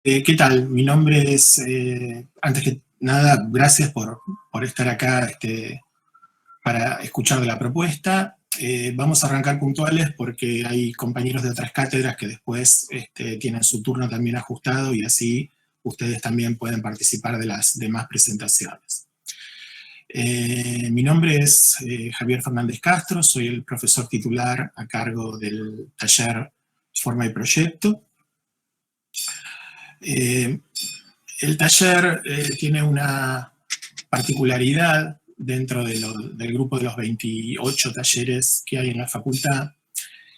¿Qué tal? Mi nombre es, antes que nada, gracias por estar acá para escuchar de la propuesta. Vamos a arrancar puntuales porque hay compañeros de otras cátedras que después tienen su turno también ajustado y así ustedes también pueden participar de las demás presentaciones. Mi nombre es Javier Fernández Castro, soy el profesor titular a cargo del taller Forma y Proyecto. El taller tiene una particularidad dentro del grupo de los 28 talleres que hay en la facultad,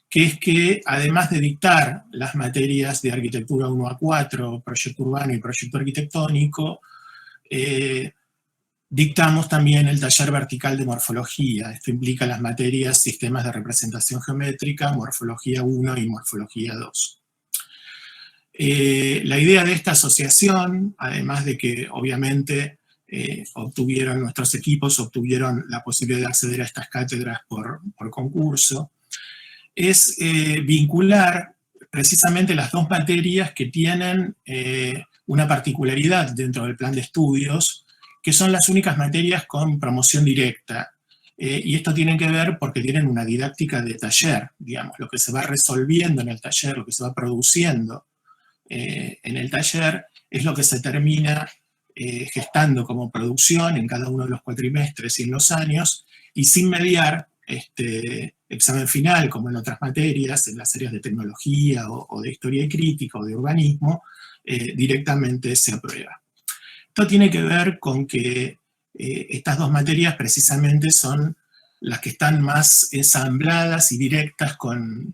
que es que además de dictar las materias de arquitectura 1 a 4, proyecto urbano y proyecto arquitectónico, dictamos también el taller vertical de morfología. Esto implica las materias sistemas de representación geométrica, morfología 1 y morfología 2. La idea de esta asociación, además de que obviamente nuestros equipos obtuvieron la posibilidad de acceder a estas cátedras por concurso, es vincular precisamente las dos materias que tienen una particularidad dentro del plan de estudios, que son las únicas materias con promoción directa. Y esto tiene que ver porque tienen una didáctica de taller, digamos, lo que se va resolviendo en el taller, lo que se va produciendo en el taller, es lo que se termina gestando como producción en cada uno de los cuatrimestres y en los años, y sin mediar examen final, como en otras materias, en las áreas de tecnología o de historia y crítica o de urbanismo, directamente se aprueba. Esto tiene que ver con que estas dos materias precisamente son las que están más ensambladas y directas con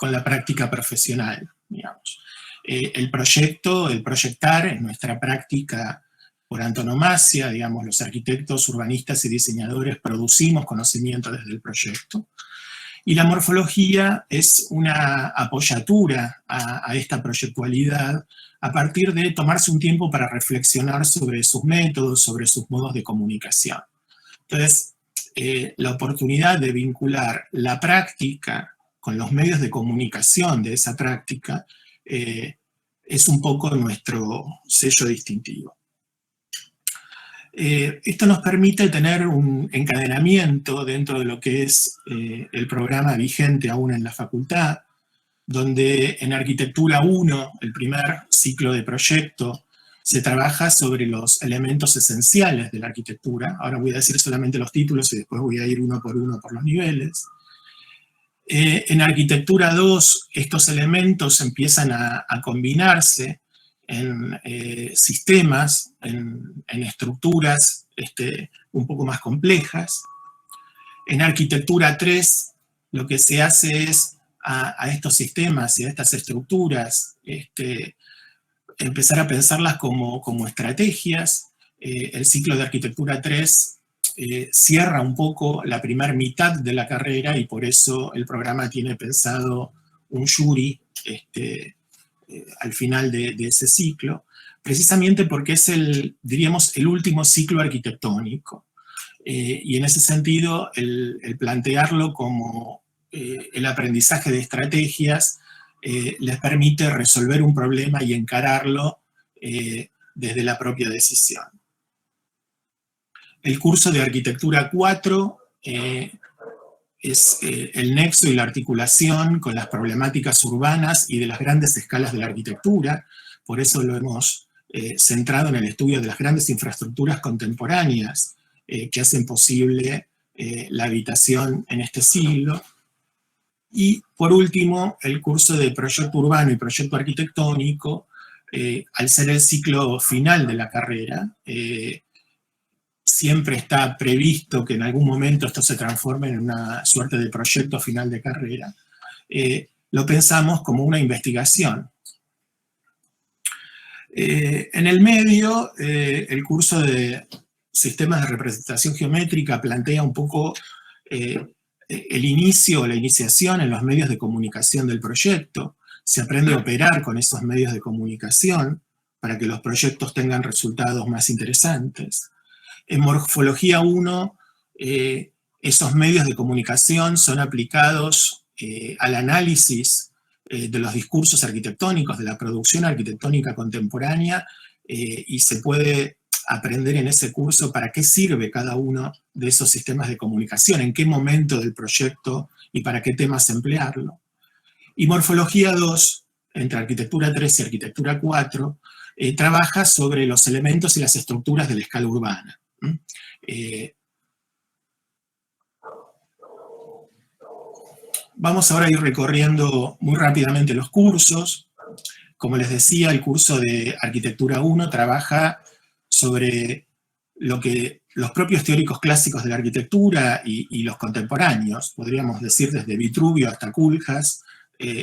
la práctica profesional, digamos. El proyectar, es nuestra práctica por antonomasia, digamos, los arquitectos, urbanistas y diseñadores producimos conocimiento desde el proyecto. Y la morfología es una apoyatura a esta proyectualidad a partir de tomarse un tiempo para reflexionar sobre sus métodos, sobre sus modos de comunicación. Entonces, la oportunidad de vincular la práctica con los medios de comunicación de esa práctica es un poco nuestro sello distintivo. Esto nos permite tener un encadenamiento dentro de lo que es el programa vigente aún en la facultad, donde en Arquitectura 1, el primer ciclo de proyecto, se trabaja sobre los elementos esenciales de la arquitectura. Ahora voy a decir solamente los títulos y después voy a ir uno por los niveles. En Arquitectura 2, estos elementos empiezan a combinarse en sistemas, en estructuras un poco más complejas. En Arquitectura 3, lo que se hace es a estos sistemas y a estas estructuras empezar a pensarlas como estrategias. El ciclo de Arquitectura 3 cierra un poco la primera mitad de la carrera y por eso el programa tiene pensado un jury al final de ese ciclo, precisamente porque es diríamos, el último ciclo arquitectónico. Y en ese sentido, el plantearlo como el aprendizaje de estrategias les permite resolver un problema y encararlo desde la propia decisión. El curso de Arquitectura 4 es el nexo y la articulación con las problemáticas urbanas y de las grandes escalas de la arquitectura. Por eso lo hemos centrado en el estudio de las grandes infraestructuras contemporáneas que hacen posible la habitación en este siglo. Y por último, el curso de Proyecto Urbano y Proyecto Arquitectónico, al ser el ciclo final de la carrera, siempre está previsto que en algún momento esto se transforme en una suerte de proyecto final de carrera. Lo pensamos como una investigación. En el medio, el curso de Sistemas de Representación Geométrica plantea un poco el inicio o la iniciación en los medios de comunicación del proyecto. Se aprende a operar con esos medios de comunicación para que los proyectos tengan resultados más interesantes. En Morfología 1, esos medios de comunicación son aplicados al análisis de los discursos arquitectónicos, de la producción arquitectónica contemporánea, y se puede aprender en ese curso para qué sirve cada uno de esos sistemas de comunicación, en qué momento del proyecto y para qué temas emplearlo. Y Morfología 2, entre Arquitectura 3 y Arquitectura 4, trabaja sobre los elementos y las estructuras de la escala urbana. Vamos ahora a ir recorriendo muy rápidamente los cursos. Como les decía, el curso de Arquitectura 1 trabaja sobre lo que los propios teóricos clásicos de la arquitectura y los contemporáneos, podríamos decir desde Vitruvio hasta Koolhaas,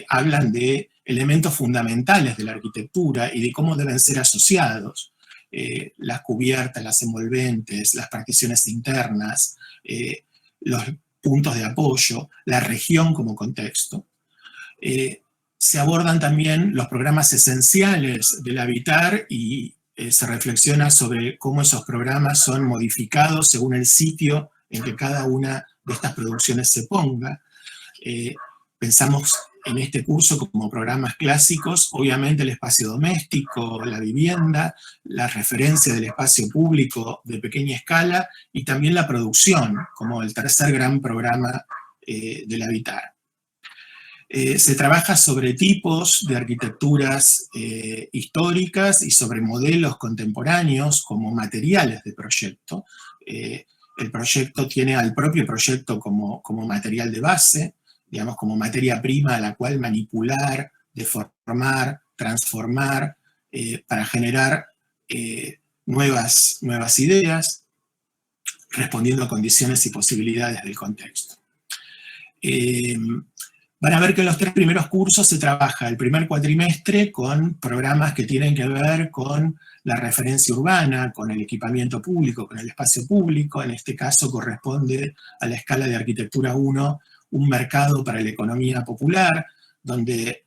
hablan de elementos fundamentales de la arquitectura y de cómo deben ser asociados. Las cubiertas, las envolventes, las particiones internas, los puntos de apoyo, la región como contexto. Se abordan también los programas esenciales del habitar y se reflexiona sobre cómo esos programas son modificados según el sitio en que cada una de estas producciones se ponga. Pensamos en este curso como programas clásicos, obviamente el espacio doméstico, la vivienda, la referencia del espacio público de pequeña escala y también la producción como el tercer gran programa del habitar. Se trabaja sobre tipos de arquitecturas históricas y sobre modelos contemporáneos como materiales de proyecto. El proyecto tiene al propio proyecto como material de base, digamos, como materia prima a la cual manipular, deformar, transformar, para generar nuevas ideas, respondiendo a condiciones y posibilidades del contexto. Van a ver que en los 3 primeros cursos se trabaja el primer cuatrimestre con programas que tienen que ver con la referencia urbana, con el equipamiento público, con el espacio público. En este caso corresponde a la escala de Arquitectura 1, un mercado para la economía popular, donde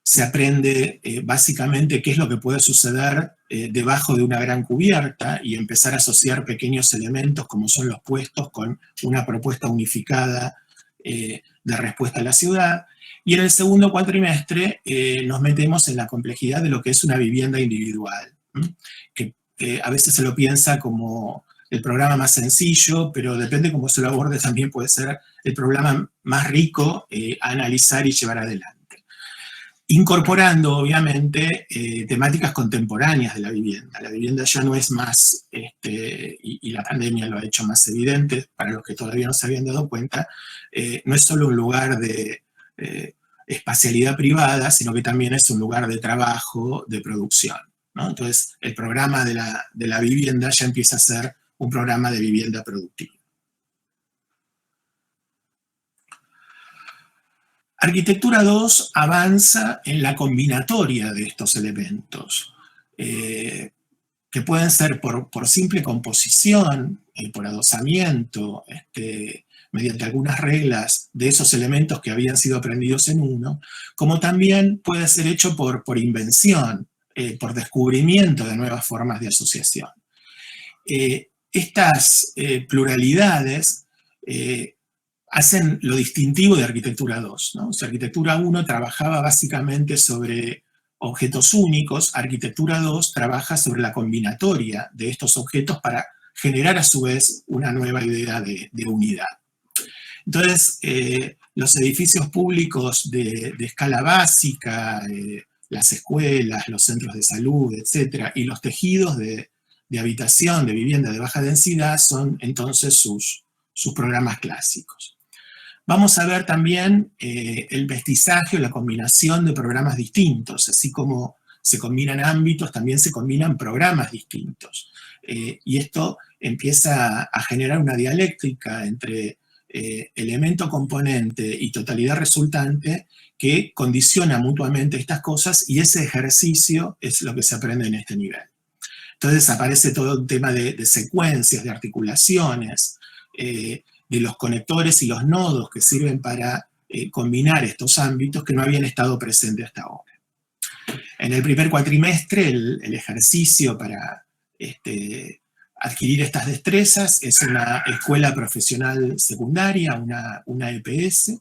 se aprende básicamente qué es lo que puede suceder debajo de una gran cubierta y empezar a asociar pequeños elementos como son los puestos con una propuesta unificada de respuesta a la ciudad. Y en el segundo cuatrimestre nos metemos en la complejidad de lo que es una vivienda individual, que a veces se lo piensa como el programa más sencillo, pero depende cómo se lo aborde, también puede ser el programa más rico a analizar y llevar adelante. Incorporando, obviamente, temáticas contemporáneas de la vivienda. La vivienda ya no es más, y la pandemia lo ha hecho más evidente, para los que todavía no se habían dado cuenta, no es solo un lugar de espacialidad privada, sino que también es un lugar de trabajo, de producción, ¿no? Entonces, el programa de la vivienda ya empieza a ser un programa de vivienda productiva. Arquitectura 2 avanza en la combinatoria de estos elementos, que pueden ser por simple composición, por adosamiento, mediante algunas reglas de esos elementos que habían sido aprendidos en uno, como también puede ser hecho por invención, por descubrimiento de nuevas formas de asociación. Estas pluralidades hacen lo distintivo de Arquitectura 2, ¿no? O sea, Arquitectura 1 trabajaba básicamente sobre objetos únicos, Arquitectura 2 trabaja sobre la combinatoria de estos objetos para generar a su vez una nueva idea de unidad. Entonces, los edificios públicos de escala básica, las escuelas, los centros de salud, etcétera, y los tejidos de habitación, de vivienda de baja densidad, son entonces sus programas clásicos. Vamos a ver también el mestizaje o la combinación de programas distintos, así como se combinan ámbitos, también se combinan programas distintos. Y esto empieza a generar una dialéctica entre elemento componente y totalidad resultante que condiciona mutuamente estas cosas, y ese ejercicio es lo que se aprende en este nivel. Entonces aparece todo un tema de secuencias, de articulaciones, de los conectores y los nodos que sirven para combinar estos ámbitos que no habían estado presentes hasta ahora. En el primer cuatrimestre, el ejercicio para adquirir estas destrezas es una escuela profesional secundaria, una EPS,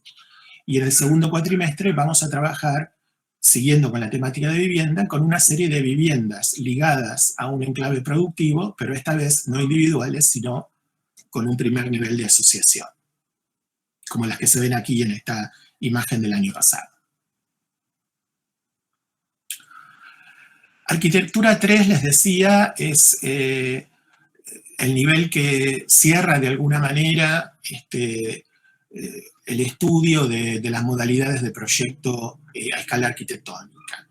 y en el segundo cuatrimestre vamos a trabajar, siguiendo con la temática de vivienda, con una serie de viviendas ligadas a un enclave productivo, pero esta vez no individuales, sino con un primer nivel de asociación, como las que se ven aquí en esta imagen del año pasado. Arquitectura 3, les decía, es el nivel que cierra de alguna manera el estudio de las modalidades de proyecto a escala arquitectónica.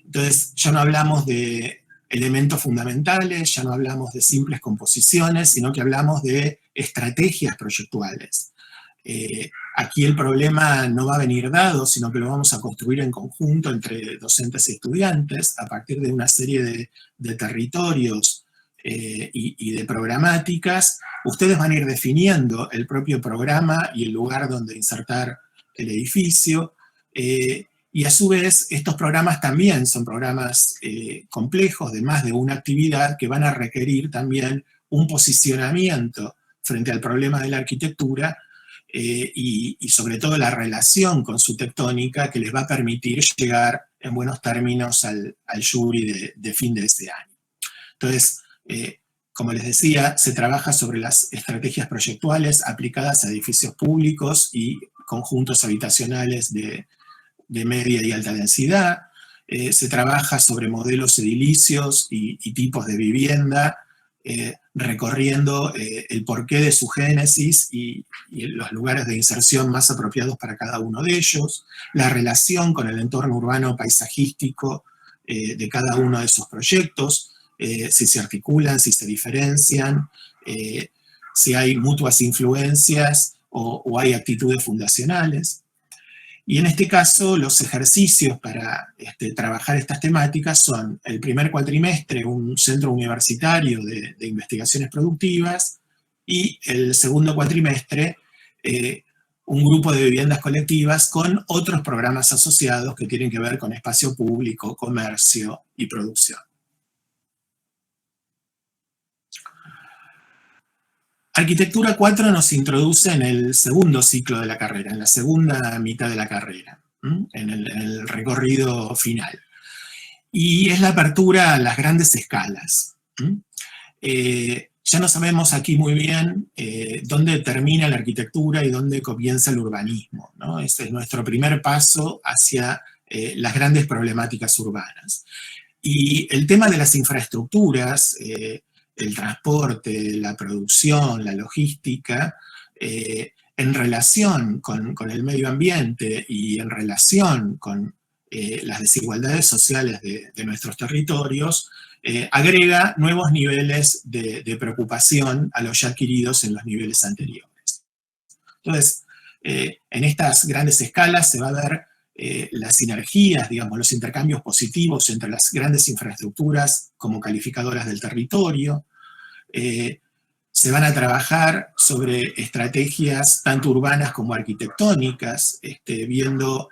Entonces, ya no hablamos de elementos fundamentales, ya no hablamos de simples composiciones, sino que hablamos de estrategias proyectuales. Aquí el problema no va a venir dado, sino que lo vamos a construir en conjunto entre docentes y estudiantes a partir de una serie de territorios y de programáticas. Ustedes van a ir definiendo el propio programa y el lugar donde insertar el edificio. Y a su vez, estos programas también son programas complejos de más de una actividad que van a requerir también un posicionamiento frente al problema de la arquitectura y sobre todo la relación con su tectónica que les va a permitir llegar en buenos términos al jury de fin de ese año. Entonces, como les decía, se trabaja sobre las estrategias proyectuales aplicadas a edificios públicos y conjuntos habitacionales de media y alta densidad. Se trabaja sobre modelos edilicios y tipos de vivienda, recorriendo el porqué de su génesis y los lugares de inserción más apropiados para cada uno de ellos, la relación con el entorno urbano paisajístico de cada uno de esos proyectos, si se articulan, si se diferencian, si hay mutuas influencias o hay actitudes fundacionales. Y en este caso, los ejercicios para trabajar estas temáticas son el primer cuatrimestre, un centro universitario de investigaciones productivas, y el segundo cuatrimestre, un grupo de viviendas colectivas con otros programas asociados que tienen que ver con espacio público, comercio y producción. Arquitectura 4 nos introduce en el segundo ciclo de la carrera, en la segunda mitad de la carrera, en el recorrido final. Y es la apertura a las grandes escalas. Ya no sabemos aquí muy bien dónde termina la arquitectura y dónde comienza el urbanismo, ¿no? Este es nuestro primer paso hacia las grandes problemáticas urbanas. Y el tema de las infraestructuras, el transporte, la producción, la logística, en relación con el medio ambiente y en relación con las desigualdades sociales de nuestros territorios, agrega nuevos niveles de preocupación a los ya adquiridos en los niveles anteriores. Entonces, en estas grandes escalas se va a ver las sinergias, digamos, los intercambios positivos entre las grandes infraestructuras como calificadoras del territorio. Se van a trabajar sobre estrategias tanto urbanas como arquitectónicas, viendo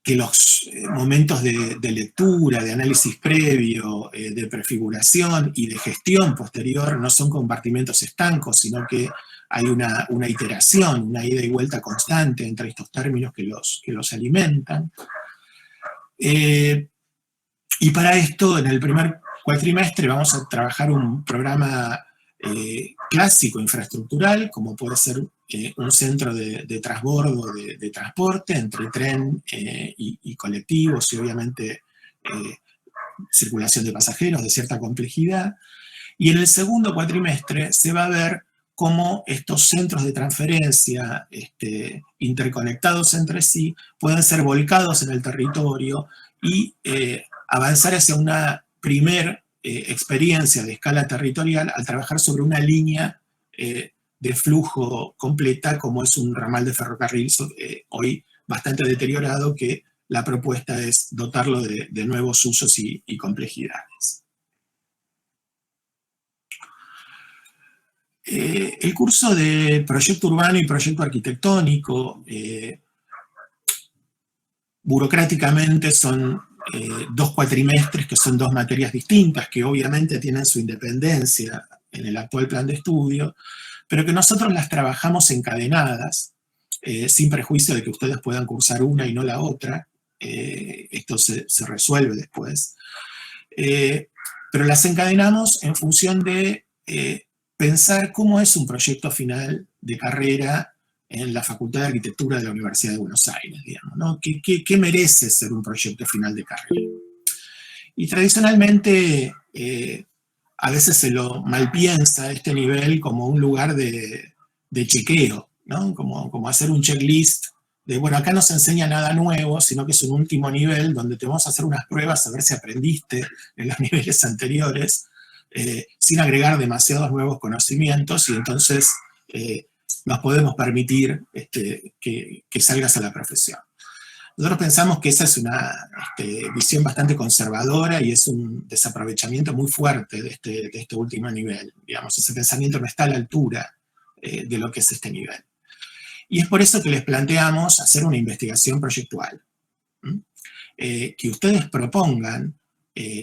que los momentos de lectura, de análisis previo, de prefiguración y de gestión posterior no son compartimentos estancos, sino que hay una iteración, una ida y vuelta constante entre estos términos que los alimentan. Y para esto, en el primer cuatrimestre vamos a trabajar un programa clásico infraestructural, como puede ser un centro de transbordo de transporte entre tren y colectivos y obviamente circulación de pasajeros de cierta complejidad. Y en el segundo cuatrimestre se va a ver cómo estos centros de transferencia interconectados entre sí pueden ser volcados en el territorio y avanzar hacia una primer experiencia de escala territorial al trabajar sobre una línea de flujo completa como es un ramal de ferrocarril hoy bastante deteriorado, que la propuesta es dotarlo de nuevos usos y complejidades. El curso de proyecto urbano y proyecto arquitectónico, burocráticamente son dos cuatrimestres que son dos materias distintas, que obviamente tienen su independencia en el actual plan de estudio, pero que nosotros las trabajamos encadenadas sin perjuicio de que ustedes puedan cursar una y no la otra. Esto se resuelve después. Pero las encadenamos en función de pensar cómo es un proyecto final de carrera en la Facultad de Arquitectura de la Universidad de Buenos Aires, digamos, ¿no? ¿Qué merece ser un proyecto final de carrera? Y tradicionalmente a veces se lo malpiensa este nivel como un lugar de chequeo, ¿no? Como hacer un checklist de, bueno, acá no se enseña nada nuevo, sino que es un último nivel donde te vamos a hacer unas pruebas a ver si aprendiste en los niveles anteriores, sin agregar demasiados nuevos conocimientos, y entonces nos podemos permitir que salgas a la profesión. Nosotros pensamos que esa es una visión bastante conservadora y es un desaprovechamiento muy fuerte de este último nivel. Digamos, ese pensamiento no está a la altura de lo que es este nivel. Y es por eso que les planteamos hacer una investigación proyectual. Que ustedes propongan,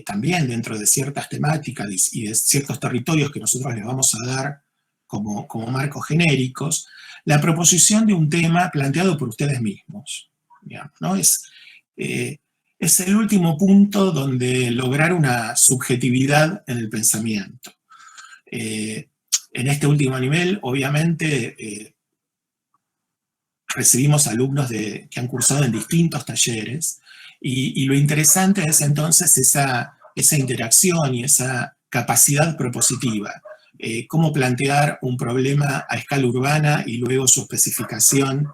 también dentro de ciertas temáticas y de ciertos territorios que nosotros les vamos a dar como marcos genéricos, la proposición de un tema planteado por ustedes mismos. Digamos, ¿no? Es el último punto donde lograr una subjetividad en el pensamiento. En este último nivel, obviamente, recibimos alumnos que han cursado en distintos talleres, y lo interesante es entonces esa interacción y esa capacidad propositiva. Cómo plantear un problema a escala urbana y luego su especificación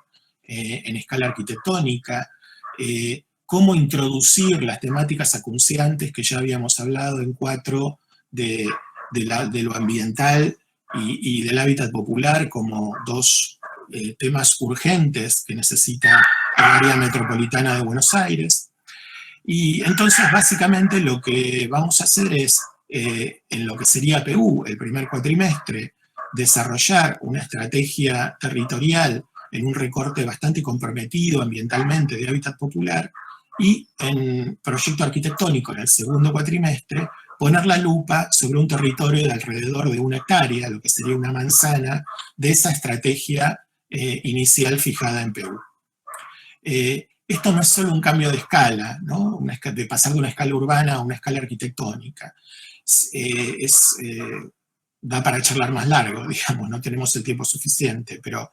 en escala arquitectónica, cómo introducir las temáticas acuciantes que ya habíamos hablado en 4 de lo ambiental y del hábitat popular como 2 temas urgentes que necesita el área metropolitana de Buenos Aires. Y entonces básicamente lo que vamos a hacer es, en lo que sería PU, el primer cuatrimestre, desarrollar una estrategia territorial en un recorte bastante comprometido ambientalmente de hábitat popular, y en proyecto arquitectónico en el segundo cuatrimestre poner la lupa sobre un territorio de alrededor de 1 hectárea, lo que sería una manzana, de esa estrategia inicial fijada en PU. Esto no es solo un cambio de escala, ¿no? De pasar de una escala urbana a una escala arquitectónica. Da para charlar más largo, digamos, no tenemos el tiempo suficiente, pero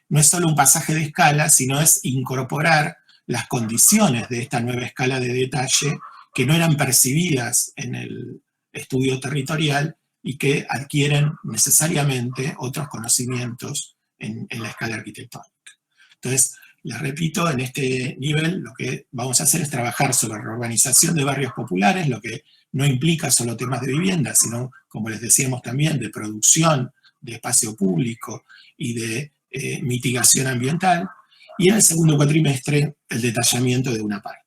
no es solo un pasaje de escala, sino es incorporar las condiciones de esta nueva escala de detalle que no eran percibidas en el estudio territorial y que adquieren necesariamente otros conocimientos en la escala arquitectónica. Entonces, les repito, en este nivel lo que vamos a hacer es trabajar sobre la reorganización de barrios populares, lo que no implica solo temas de vivienda, sino, como les decíamos también, de producción de espacio público y de mitigación ambiental, y en el segundo cuatrimestre el detallamiento de una parte.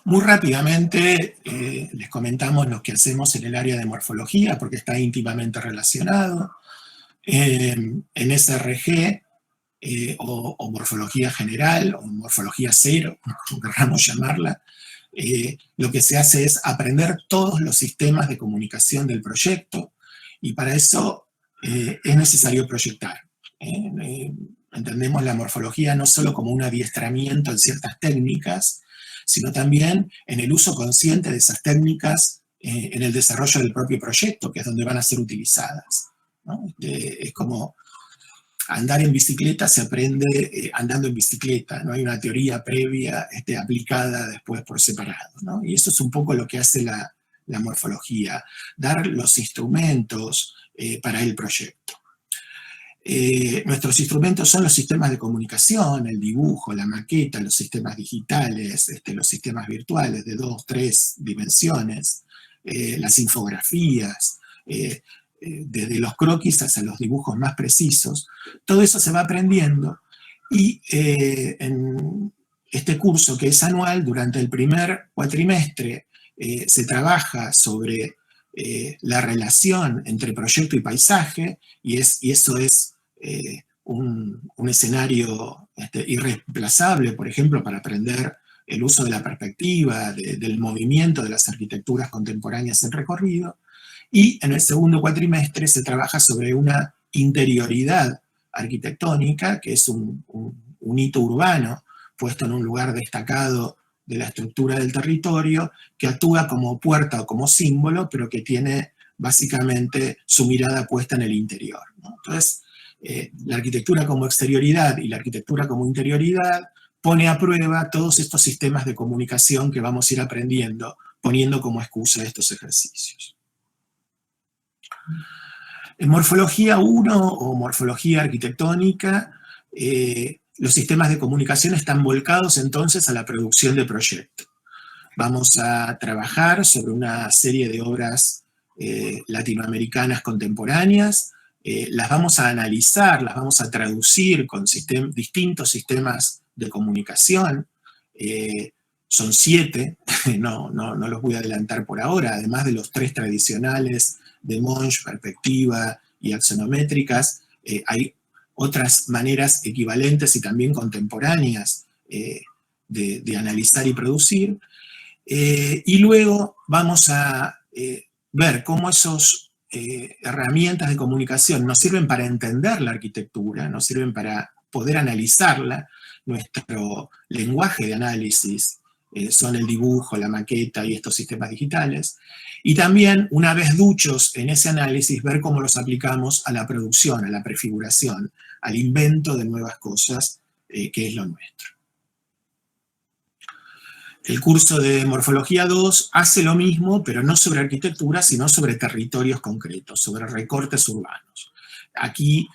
Muy rápidamente les comentamos lo que hacemos en el área de morfología, porque está íntimamente relacionado. En SRG, o morfología general, o morfología cero, como queramos llamarla, lo que se hace es aprender todos los sistemas de comunicación del proyecto, y para eso es necesario proyectar. Entendemos la morfología no solo como un adiestramiento en ciertas técnicas, sino también en el uso consciente de esas técnicas en el desarrollo del propio proyecto, que es donde van a ser utilizadas, ¿no? Es como andar en bicicleta, se aprende andando en bicicleta, no hay una teoría previa aplicada después por separado, ¿no? Y eso es un poco lo que hace la morfología, dar los instrumentos para el proyecto. Nuestros instrumentos son los sistemas de comunicación, el dibujo, la maqueta, los sistemas digitales, los sistemas virtuales de 2, 3 dimensiones, las infografías, desde los croquis hasta los dibujos más precisos. Todo eso se va aprendiendo, y en este curso, que es anual, durante el primer cuatrimestre se trabaja sobre la relación entre proyecto y paisaje, y eso es un escenario irreemplazable, por ejemplo, para aprender el uso de la perspectiva, del movimiento de las arquitecturas contemporáneas en recorrido. Y en el segundo cuatrimestre se trabaja sobre una interioridad arquitectónica, que es un hito urbano puesto en un lugar destacado de la estructura del territorio, que actúa como puerta o como símbolo, pero que tiene básicamente su mirada puesta en el interior, ¿no? Entonces, la arquitectura como exterioridad y la arquitectura como interioridad pone a prueba todos estos sistemas de comunicación que vamos a ir aprendiendo, poniendo como excusa estos ejercicios. En morfología 1 o morfología arquitectónica, los sistemas de comunicación están volcados entonces a la producción de proyectos. Vamos a trabajar sobre una serie de obras latinoamericanas contemporáneas, las vamos a analizar, las vamos a traducir con distintos sistemas de comunicación. Son 7, no los voy a adelantar por ahora, además de los 3 tradicionales de Monge, perspectiva y axonométricas, hay otras maneras equivalentes y también contemporáneas de analizar y producir. Y luego vamos a ver cómo esas herramientas de comunicación nos sirven para entender la arquitectura, nos sirven para poder analizarla. Nuestro lenguaje de análisis son el dibujo, la maqueta y estos sistemas digitales. Y también, una vez duchos en ese análisis, ver cómo los aplicamos a la producción, a la prefiguración, al invento de nuevas cosas, que es lo nuestro. El curso de Morfología 2 hace lo mismo, pero no sobre arquitectura, sino sobre territorios concretos, sobre recortes urbanos. Aquí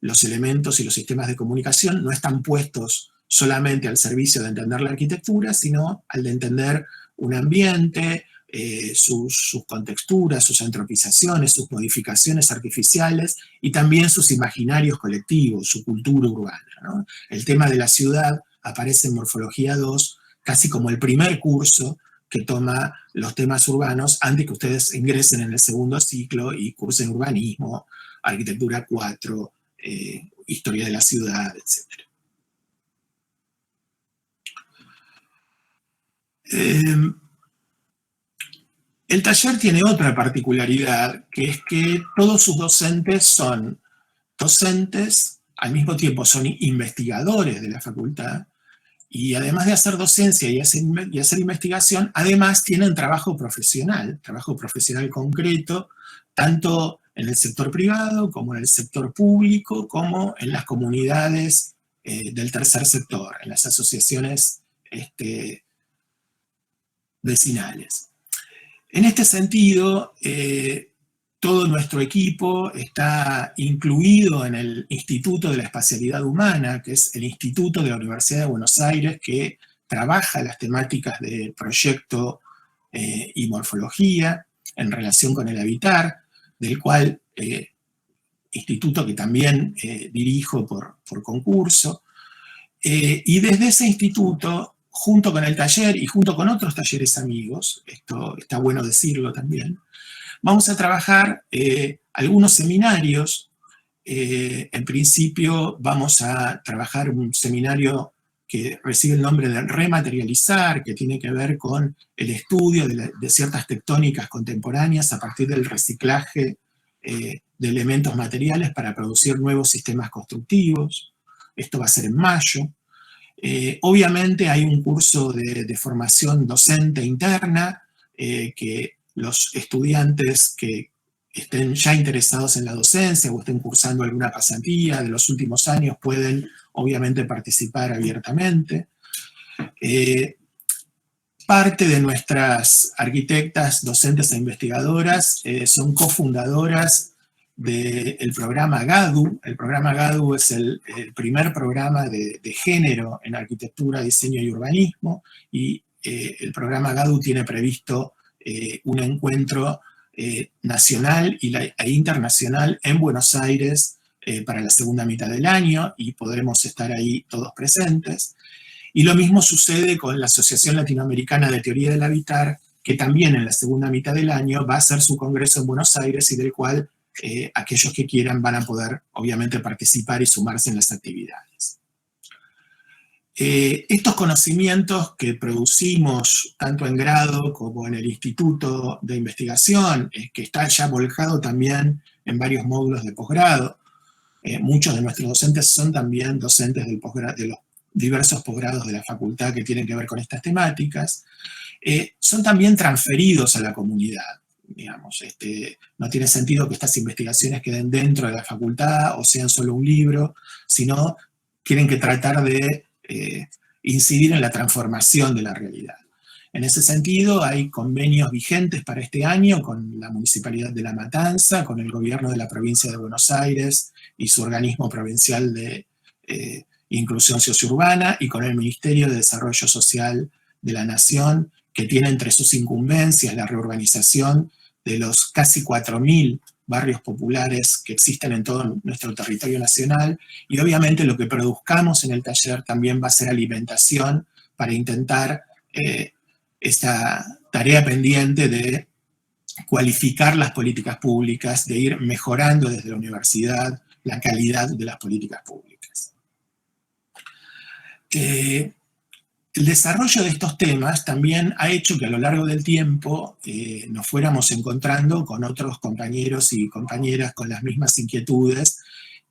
los elementos y los sistemas de comunicación no están puestos solamente al servicio de entender la arquitectura, sino al de entender un ambiente, sus contexturas, sus antropizaciones, sus modificaciones artificiales y también sus imaginarios colectivos, su cultura urbana, ¿no? El tema de la ciudad aparece en Morfología 2 casi como el primer curso que toma los temas urbanos antes que ustedes ingresen en el segundo ciclo y cursen urbanismo, arquitectura 4, historia de la ciudad, etc. El taller tiene otra particularidad, que es que todos sus docentes son docentes, al mismo tiempo son investigadores de la facultad, y además de hacer docencia y hacer investigación, además tienen trabajo profesional concreto, tanto en el sector privado, como en el sector público, como en las comunidades del tercer sector, en las asociaciones vecinales. En este sentido, todo nuestro equipo está incluido en el Instituto de la Espacialidad Humana, que es el instituto de la Universidad de Buenos Aires que trabaja las temáticas de proyecto y morfología en relación con el habitar, del cual instituto que también dirijo por concurso. Y desde ese instituto, junto con el taller y junto con otros talleres amigos, esto está bueno decirlo también, vamos a trabajar algunos seminarios. En principio vamos a trabajar un seminario que recibe el nombre de Rematerializar, que tiene que ver con el estudio de ciertas tectónicas contemporáneas a partir del reciclaje de elementos materiales para producir nuevos sistemas constructivos. Esto va a ser en mayo. Obviamente hay un curso de formación docente interna que los estudiantes que estén ya interesados en la docencia o estén cursando alguna pasantía de los últimos años pueden obviamente participar abiertamente. Parte de nuestras arquitectas, docentes e investigadoras son cofundadoras del programa GADU. El programa GADU es el primer programa de género en arquitectura, diseño y urbanismo, y el programa GADU tiene previsto un encuentro nacional e internacional en Buenos Aires para la segunda mitad del año, y podremos estar ahí todos presentes. Y lo mismo sucede con la Asociación Latinoamericana de Teoría del Habitar, que también en la segunda mitad del año va a hacer su congreso en Buenos Aires y del cual aquellos que quieran van a poder, obviamente, participar y sumarse en las actividades. Estos conocimientos que producimos tanto en grado como en el Instituto de Investigación, que está ya volcado también en varios módulos de posgrado. Muchos de nuestros docentes son también docentes del posgrado, de los diversos posgrados de la facultad que tienen que ver con estas temáticas. Son también transferidos a la comunidad, digamos. No tiene sentido que estas investigaciones queden dentro de la facultad o sean solo un libro, sino tienen que tratar de incidir en la transformación de la realidad. En ese sentido, hay convenios vigentes para este año con la Municipalidad de La Matanza, con el gobierno de la provincia de Buenos Aires y su organismo provincial de inclusión sociourbana, y con el Ministerio de Desarrollo Social de la Nación, que tiene entre sus incumbencias la reurbanización de los casi 4.000 barrios populares que existen en todo nuestro territorio nacional, y obviamente lo que produzcamos en el taller también va a ser alimentación para intentar esta tarea pendiente de cualificar las políticas públicas, de ir mejorando desde la universidad la calidad de las políticas públicas. El desarrollo de estos temas también ha hecho que a lo largo del tiempo nos fuéramos encontrando con otros compañeros y compañeras con las mismas inquietudes,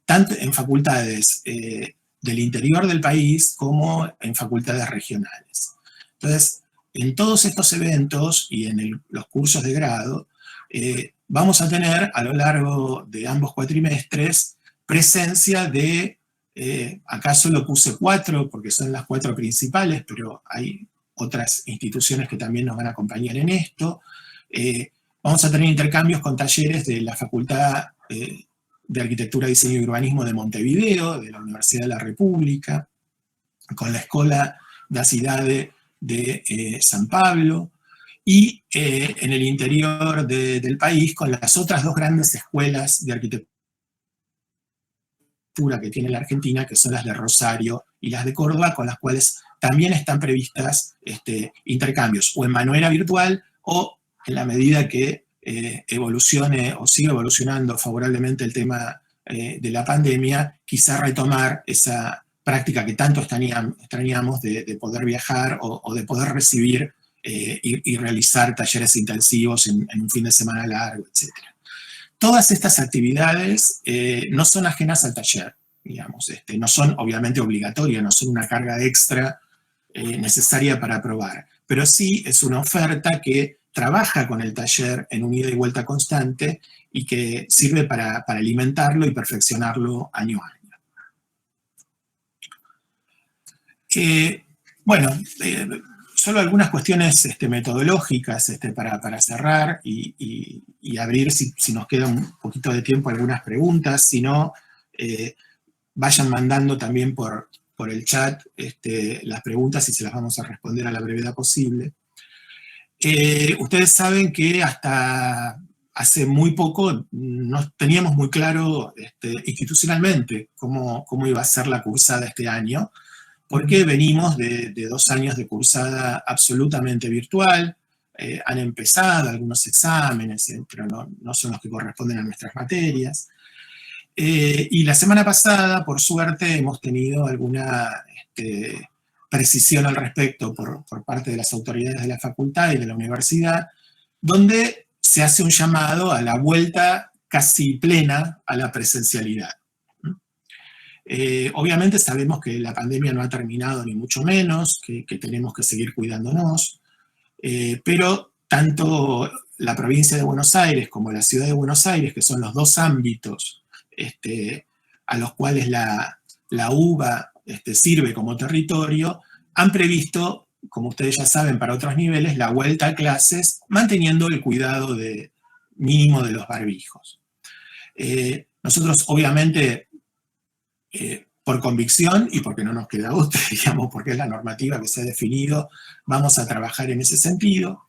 tanto en facultades del interior del país como en facultades regionales. Entonces, en todos estos eventos y en los cursos de grado, vamos a tener a lo largo de ambos cuatrimestres presencia de, acá solo puse 4 porque son las 4 principales, pero hay otras instituciones que también nos van a acompañar en esto. Vamos a tener intercambios con talleres de la Facultad de Arquitectura, Diseño y Urbanismo de Montevideo, de la Universidad de la República, con la Escuela da Cidade de San Pablo, y en el interior del país con las otras 2 grandes escuelas de arquitectura que tiene la Argentina, que son las de Rosario y las de Córdoba, con las cuales también están previstas intercambios, o en manera virtual, o en la medida que evolucione o siga evolucionando favorablemente el tema de la pandemia, quizá retomar esa práctica que tanto extrañamos de poder viajar o de poder recibir y realizar talleres intensivos en un fin de semana largo, etc. Todas estas actividades no son ajenas al taller, digamos, no son obviamente obligatorias, no son una carga extra necesaria para aprobar, pero sí es una oferta que trabaja con el taller en un ida y vuelta constante y que sirve para alimentarlo y perfeccionarlo año a año. Bueno, solo algunas cuestiones metodológicas para cerrar y abrir, si nos queda un poquito de tiempo, algunas preguntas. Si no, vayan mandando también por el chat las preguntas y se las vamos a responder a la brevedad posible. Ustedes saben que hasta hace muy poco no teníamos muy claro institucionalmente cómo iba a ser la cursada este año, porque venimos de 2 años de cursada absolutamente virtual. Han empezado algunos exámenes, pero no son los que corresponden a nuestras materias. Y la semana pasada, por suerte, hemos tenido alguna precisión al respecto por parte de las autoridades de la facultad y de la universidad, donde se hace un llamado a la vuelta casi plena a la presencialidad. Obviamente sabemos que la pandemia no ha terminado ni mucho menos, que tenemos que seguir cuidándonos, pero tanto la provincia de Buenos Aires como la ciudad de Buenos Aires, que son los 2 ámbitos a los cuales la UBA sirve como territorio, han previsto, como ustedes ya saben, para otros niveles, la vuelta a clases, manteniendo el cuidado mínimo de los barbijos. Nosotros, obviamente, por convicción y porque no nos queda otra, digamos, porque es la normativa que se ha definido, vamos a trabajar en ese sentido.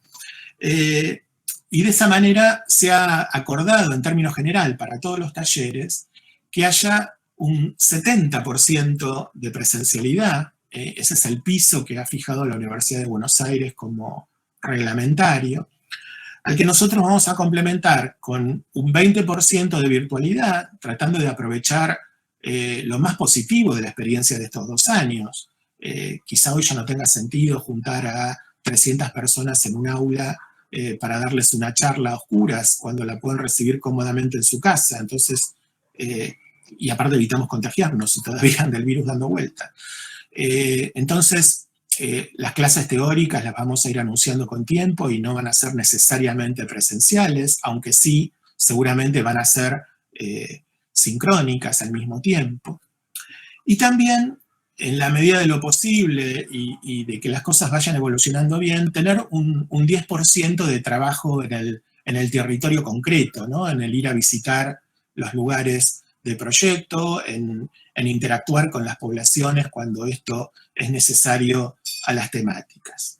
Y de esa manera se ha acordado en términos general para todos los talleres que haya un 70% de presencialidad. Ese es el piso que ha fijado la Universidad de Buenos Aires como reglamentario, al que nosotros vamos a complementar con un 20% de virtualidad, tratando de aprovechar lo más positivo de la experiencia de estos 2 años. Quizá hoy ya no tenga sentido juntar a 300 personas en un aula para darles una charla a oscuras cuando la pueden recibir cómodamente en su casa. Entonces, y aparte evitamos contagiarnos y todavía anda el virus dando vuelta. Entonces, las clases teóricas las vamos a ir anunciando con tiempo y no van a ser necesariamente presenciales, aunque sí, seguramente van a ser sincrónicas al mismo tiempo. Y también, en la medida de lo posible y de que las cosas vayan evolucionando bien, tener un 10% de trabajo en el territorio concreto, ¿no? En el ir a visitar los lugares de proyecto, en interactuar con las poblaciones cuando esto es necesario a las temáticas.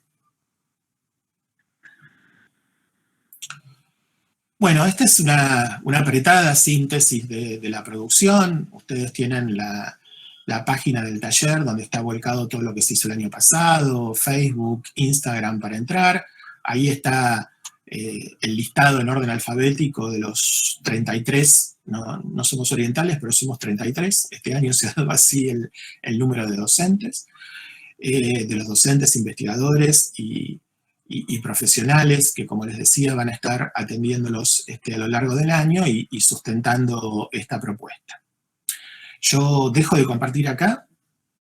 Bueno, esta es una apretada síntesis de la producción. Ustedes tienen la página del taller donde está volcado todo lo que se hizo el año pasado, Facebook, Instagram para entrar. Ahí está el listado en orden alfabético de los 33, no somos orientales, pero somos 33. Este año se ha dado así el número de docentes, de los docentes, investigadores y profesionales que, como les decía, van a estar atendiéndolos a lo largo del año y sustentando esta propuesta. Yo dejo de compartir acá